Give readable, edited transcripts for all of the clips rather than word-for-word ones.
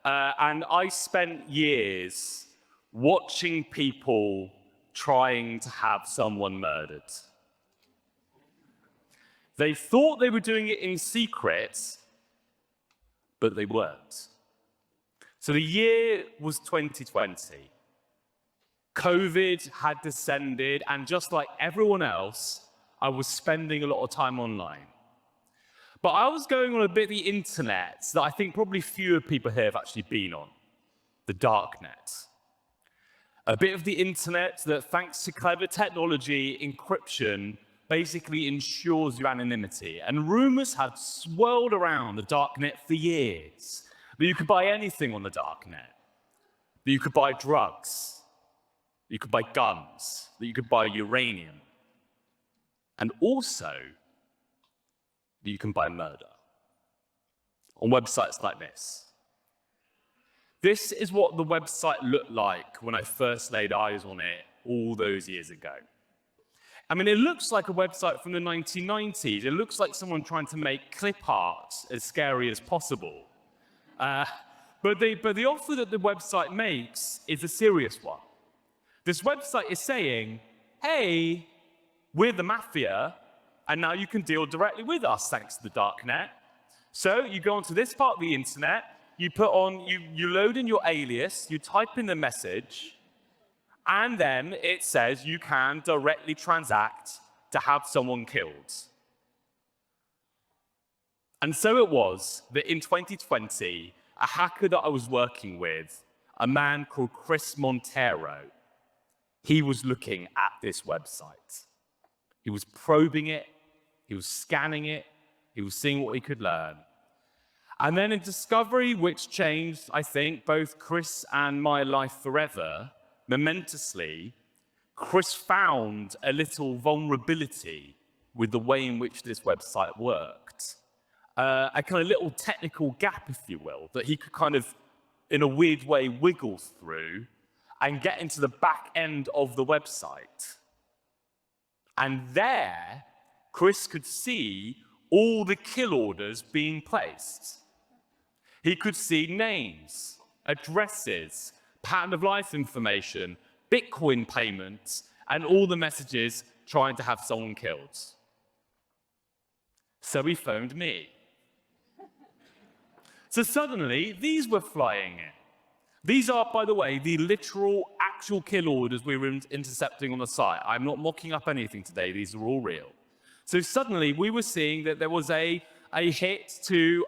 and I spent years watching people trying to have someone murdered. They thought they were doing it in secret, but they weren't. So the year was 2020. COVID had descended, and just like everyone else, I was spending a lot of time online. But I was going on a bit of the internet that I think probably fewer people here have actually been on, the dark net. A bit of the internet that, thanks to clever technology, encryption, basically ensures your anonymity. And rumors had swirled around the dark net for years, that you could buy anything on the dark net, that you could buy drugs, that you could buy guns, that you could buy uranium, and also that you can buy murder on websites like this. This is what the website looked like when I first laid eyes on it all those years ago. I mean, it looks like a website from the 1990s. It looks like someone trying to make clip art as scary as possible. But the offer that the website makes is a serious one. This website is saying, hey, we're the mafia, and now you can deal directly with us thanks to the dark net. So you go onto this part of the internet, you load in your alias, you type in the message, and then it says you can directly transact to have someone killed. And so it was that in 2020, a hacker that I was working with, a man called Chris Montero, he was looking at this website. He was probing it, he was scanning it, he was seeing what he could learn. And then a discovery which changed, I think, both Chris and my life forever, momentously, Chris found a little vulnerability with the way in which this website worked. A kind of little technical gap, if you will, that he could kind of, in a weird way, wiggle through and get into the back end of the website. And there, Chris could see all the kill orders being placed. He could see names, addresses, pattern of life information, Bitcoin payments, and all the messages trying to have someone killed. So he phoned me. So suddenly, these were flying in. These are, by the way, the literal, actual kill orders we were intercepting on the site. I'm not mocking up anything today. These are all real. So suddenly, we were seeing that there was a hit to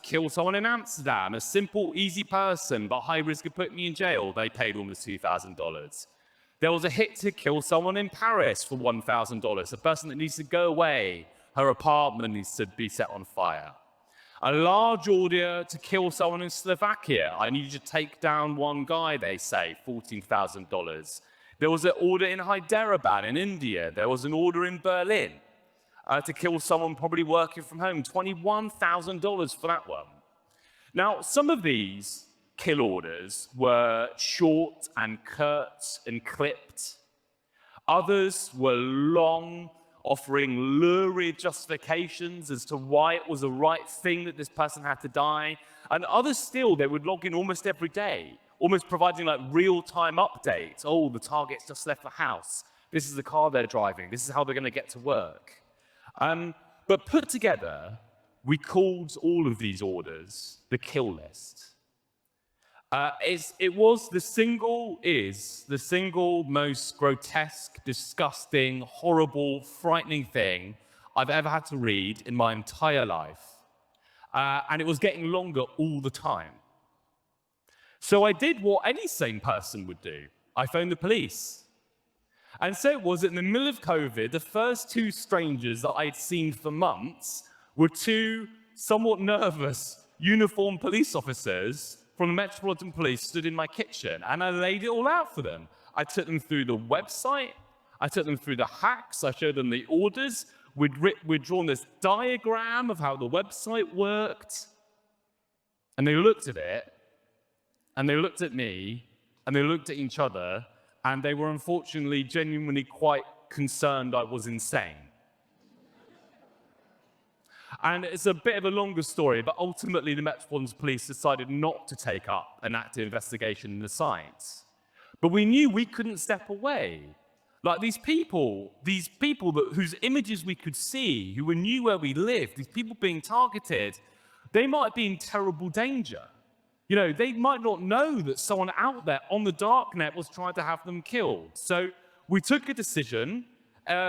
kill someone in Amsterdam, a simple, easy person, but high risk of putting me in jail. They paid almost $2,000. There was a hit to kill someone in Paris for $1,000, a person that needs to go away. Her apartment needs to be set on fire. A large order to kill someone in Slovakia. I need you to take down one guy, they say, $14,000. There was an order in Hyderabad in India. There was an order in Berlin to kill someone probably working from home, $21,000 for that one. Now, some of these kill orders were short and curt and clipped. Others were long, offering lurid justifications as to why it was the right thing that this person had to die. And others still, they would log in almost every day, almost providing like real-time updates. Oh, the target's just left the house. This is the car they're driving. This is how they're going to get to work. But put together, we called all of these orders the kill list. It was the single most grotesque, disgusting, horrible, frightening thing I've ever had to read in my entire life. And it was getting longer all the time. So I did what any sane person would do. I phoned the police. And so it was in the middle of COVID, the first two strangers that I'd seen for months were two somewhat nervous uniformed police officers from the Metropolitan Police stood in my kitchen, and I laid it all out for them. I took them through the website, I took them through the hacks, I showed them the orders, we'd drawn this diagram of how the website worked, and they looked at it, and they looked at me, and they looked at each other, and they were unfortunately genuinely quite concerned I was insane. And it's a bit of a longer story, but ultimately the Metropolitan Police decided not to take up an active investigation in the site. But we knew we couldn't step away. Like these people whose images we could see, who knew where we lived, these people being targeted, they might be in terrible danger. You know, they might not know that someone out there on the darknet was trying to have them killed. So we took a decision,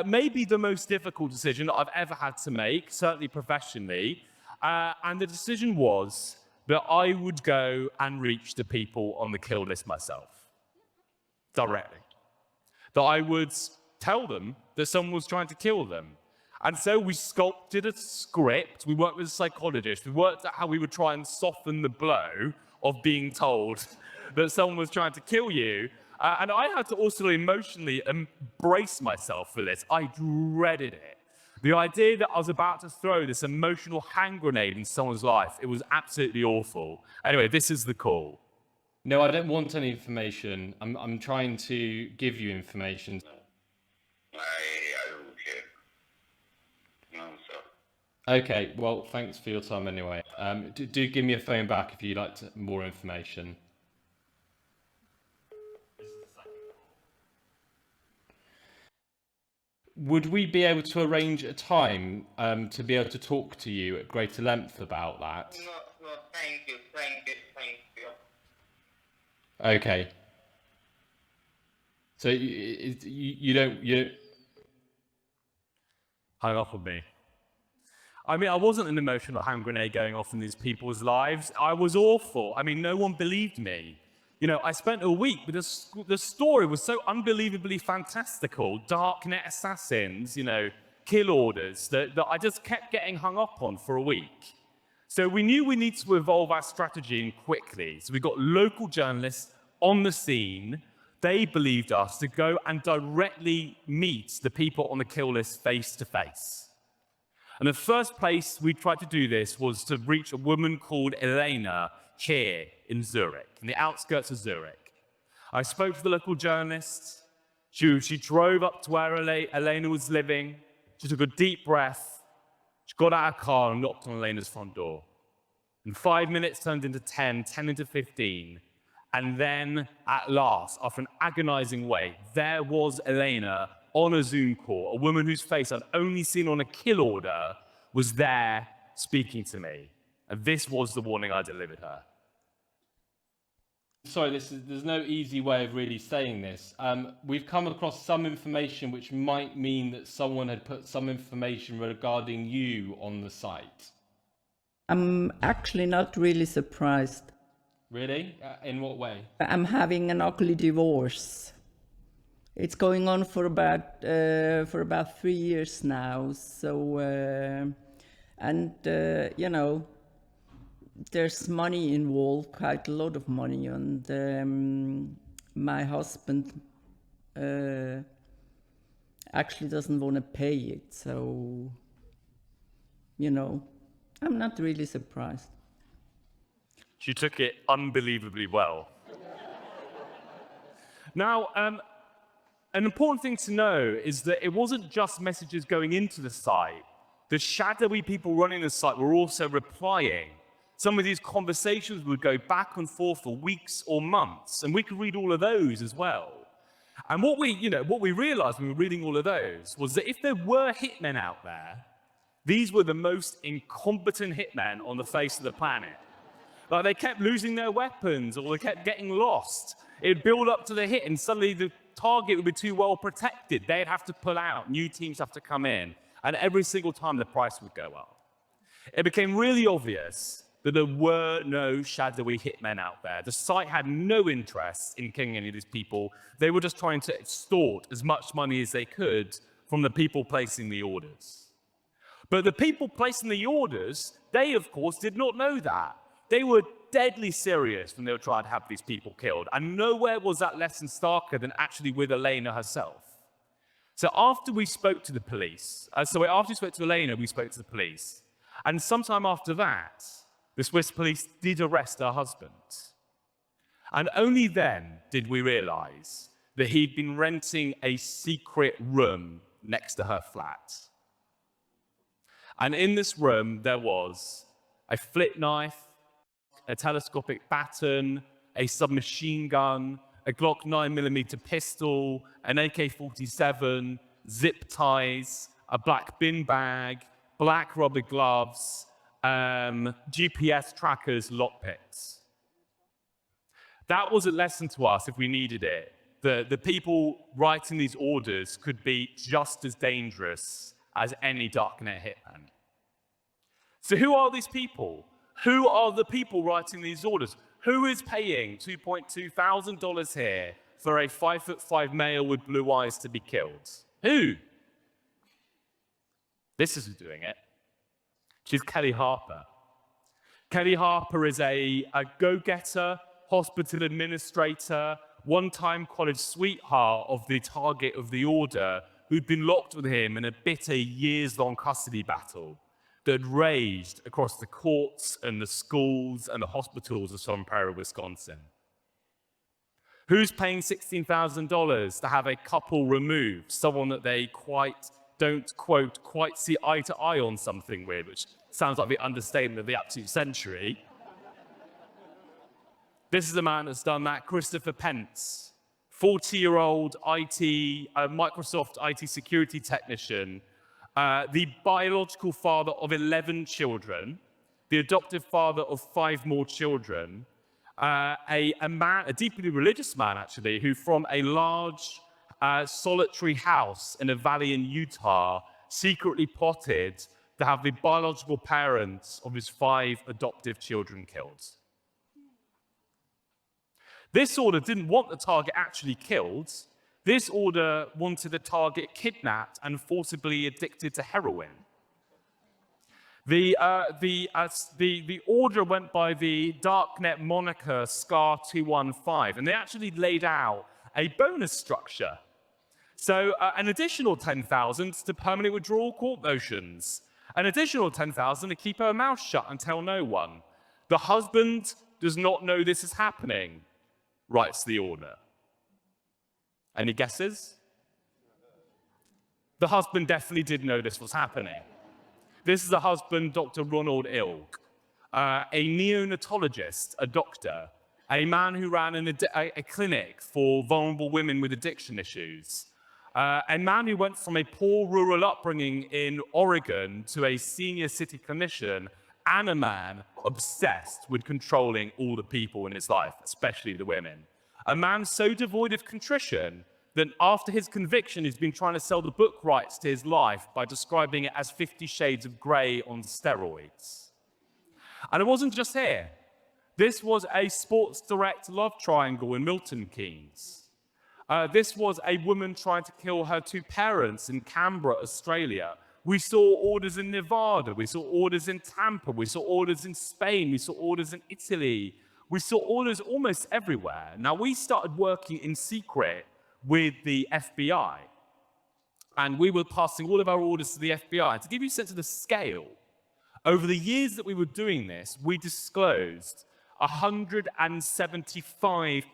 maybe the most difficult decision that I've ever had to make, certainly professionally. And the decision was that I would go and reach the people on the kill list myself, directly. That I would tell them that someone was trying to kill them. And so we sculpted a script, we worked with a psychologist, we worked out how we would try and soften the blow of being told that someone was trying to kill you. And I had to also emotionally embrace myself for this. I dreaded it. The idea that I was about to throw this emotional hand grenade in someone's life, it was absolutely awful. Anyway, this is the call. No, I don't want any information. I'm trying to give you information. I don't care. No, sir. Okay, well, thanks for your time anyway. Do give me a phone back if you'd like more information. Would we be able to arrange a time to be able to talk to you at greater length about that? No, thank you. Okay. So you don't. Hung up on me. I mean, I wasn't an emotional hand grenade going off in these people's lives. I was awful. I mean, no one believed me. You know, I spent a week, but the story was so unbelievably fantastical. Darknet assassins, you know, kill orders, that I just kept getting hung up on for a week. So we knew we needed to evolve our strategy quickly. So we got local journalists on the scene. They believed us to go and directly meet the people on the kill list face to face. And the first place we tried to do this was to reach a woman called Elena here in Zurich, in the outskirts of Zurich. I spoke to the local journalist. She drove up to where Elena was living. She took a deep breath. She got out of her car and knocked on Elena's front door. And 5 minutes turned into 10, 10 into 15. And then, at last, after an agonizing wait, there was Elena on a Zoom call, a woman whose face I'd only seen on a kill order, was there speaking to me. And this was the warning I delivered her. Sorry, there's no easy way of really saying this. We've come across some information which might mean that someone had put some information regarding you on the site. I'm actually not really surprised. Really? In what way? I'm having an ugly divorce. It's going on for about 3 years now. So, you know, there's money involved, quite a lot of money, and my husband actually doesn't want to pay it. So, you know, I'm not really surprised. She took it unbelievably well. Now, an important thing to know is that it wasn't just messages going into the site. The shadowy people running the site were also replying. Some of these conversations would go back and forth for weeks or months, and we could read all of those as well. And what we realized when we were reading all of those was that if there were hitmen out there, these were the most incompetent hitmen on the face of the planet. Like, they kept losing their weapons, or they kept getting lost. It'd build up to the hit, and suddenly the target would be too well protected. They'd have to pull out, new teams have to come in, and every single time the price would go up. It became really obvious that there were no shadowy hitmen out there. The site had no interest in killing any of these people. They were just trying to extort as much money as they could from the people placing the orders. But the people placing the orders, they of course did not know that. They were deadly serious when they were trying to have these people killed. And nowhere was that lesson starker than actually with Elena herself. So after we spoke to the police, after we spoke to Elena, we spoke to the police. And sometime after that, the Swiss police did arrest her husband. And only then did we realize that he'd been renting a secret room next to her flat. And in this room, there was a flip knife, a telescopic baton, a submachine gun, a Glock 9mm pistol, an AK-47, zip ties, a black bin bag, black rubber gloves, GPS trackers, lockpicks. That was a lesson to us if we needed it. The people writing these orders could be just as dangerous as any darknet hitman. So who are these people? Who are the people writing these orders? Who is paying $2.2 thousand here for a 5'5" male with blue eyes to be killed? Who? This is who's doing it. She's Kelly Harper. Kelly Harper is a go-getter, hospital administrator, one-time college sweetheart of the target of the order who'd been locked with him in a bitter years-long custody battle that had raged across the courts and the schools and the hospitals of Sun Prairie, Wisconsin. Who's paying $16,000 to have a couple removed, someone that they don't, quote, quite see eye to eye on something with, which sounds like the understatement of the absolute century. This is a man that's done that, Christopher Pence, 40-year-old Microsoft IT security technician, the biological father of 11 children, the adoptive father of 5 more children, a deeply religious man, actually, who from a large solitary house in a valley in Utah secretly plotted to have the biological parents of his 5 adoptive children killed. This order didn't want the target actually killed. This order wanted the target kidnapped and forcibly addicted to heroin. The order went by the darknet moniker SCAR-215, and they actually laid out a bonus structure. So an additional $10,000 to permanent withdrawal court motions, an additional $10,000 to keep her mouth shut and tell no one. The husband does not know this is happening, writes the order. Any guesses? The husband definitely did know this was happening. This is the husband, Dr. Ronald Ilg, a neonatologist, a doctor, a man who ran a clinic for vulnerable women with addiction issues, a man who went from a poor rural upbringing in Oregon to a senior city clinician, and a man obsessed with controlling all the people in his life, especially the women. A man so devoid of contrition that after his conviction, he's been trying to sell the book rights to his life by describing it as 50 Shades of Grey on steroids. And it wasn't just here. This was a Sports Direct love triangle in Milton Keynes. This was a woman trying to kill her 2 parents in Canberra, Australia. We saw orders in Nevada. We saw orders in Tampa. We saw orders in Spain. We saw orders in Italy. We saw orders almost everywhere. Now, we started working in secret with the FBI, and we were passing all of our orders to the FBI. And to give you a sense of the scale, over the years that we were doing this, we disclosed 175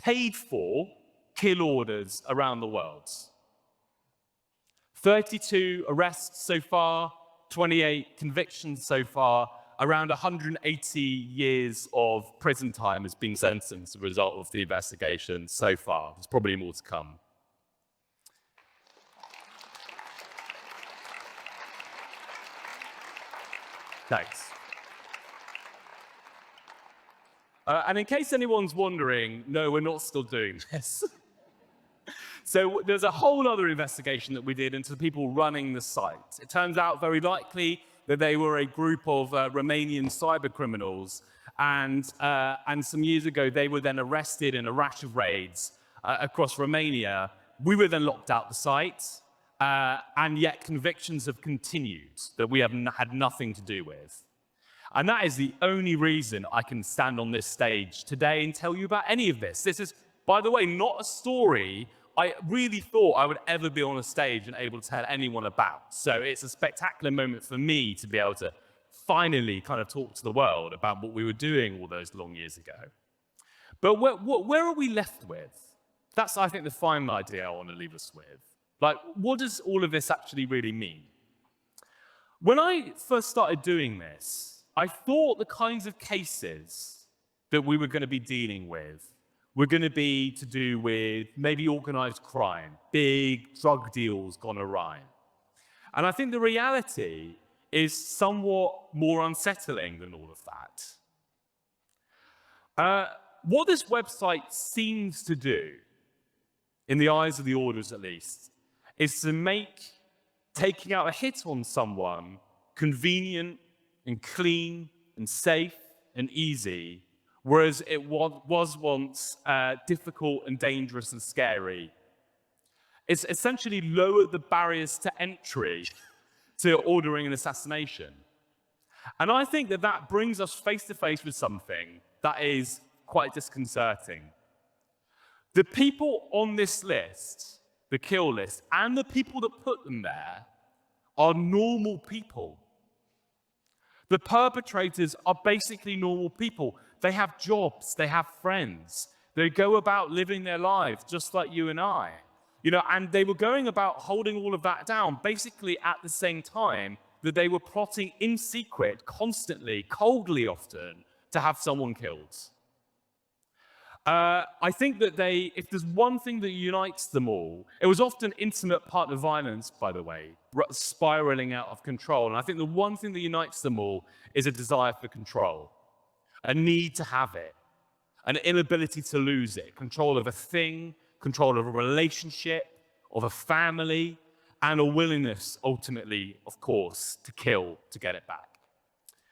paid-for kill orders around the world. 32 arrests so far, 28 convictions so far, around 180 years of prison time has been sentenced as a result of the investigation so far. There's probably more to come. Thanks. And in case anyone's wondering, no, we're not still doing this. So there's a whole other investigation that we did into the people running the site. It turns out very likely that they were a group of Romanian cyber criminals, and some years ago they were then arrested in a rash of raids across Romania. We were then locked out the site, and yet convictions have continued that we have had nothing to do with. And that is the only reason I can stand on this stage today and tell you about any of this. This is, by the way, not a story I really thought I would ever be on a stage and able to tell anyone about. So it's a spectacular moment for me to be able to finally kind of talk to the world about what we were doing all those long years ago. But where are we left with? That's, I think, the final idea I want to leave us with. Like, what does all of this actually really mean? When I first started doing this, I thought the kinds of cases that we were going to be dealing with were going to be to do with maybe organized crime, big drug deals gone awry. And I think the reality is somewhat more unsettling than all of that. What this website seems to do, in the eyes of the orders at least, is to make taking out a hit on someone convenient and clean and safe and easy, whereas it was once difficult and dangerous and scary. It's essentially lowered the barriers to entry to ordering an assassination. And I think that that brings us face to face with something that is quite disconcerting. The people on this list, the kill list, and the people that put them there are normal people. The perpetrators are basically normal people. They have jobs, they have friends, they go about living their lives just like you and I. You know, and they were going about holding all of that down basically at the same time that they were plotting in secret, constantly, coldly often, to have someone killed. I think that if there's one thing that unites them all, it was often intimate partner violence, by the way, spiraling out of control. And I think the one thing that unites them all is a desire for control, a need to have it, an inability to lose it, control of a thing, control of a relationship, of a family, and a willingness, ultimately, of course, to kill to get it back.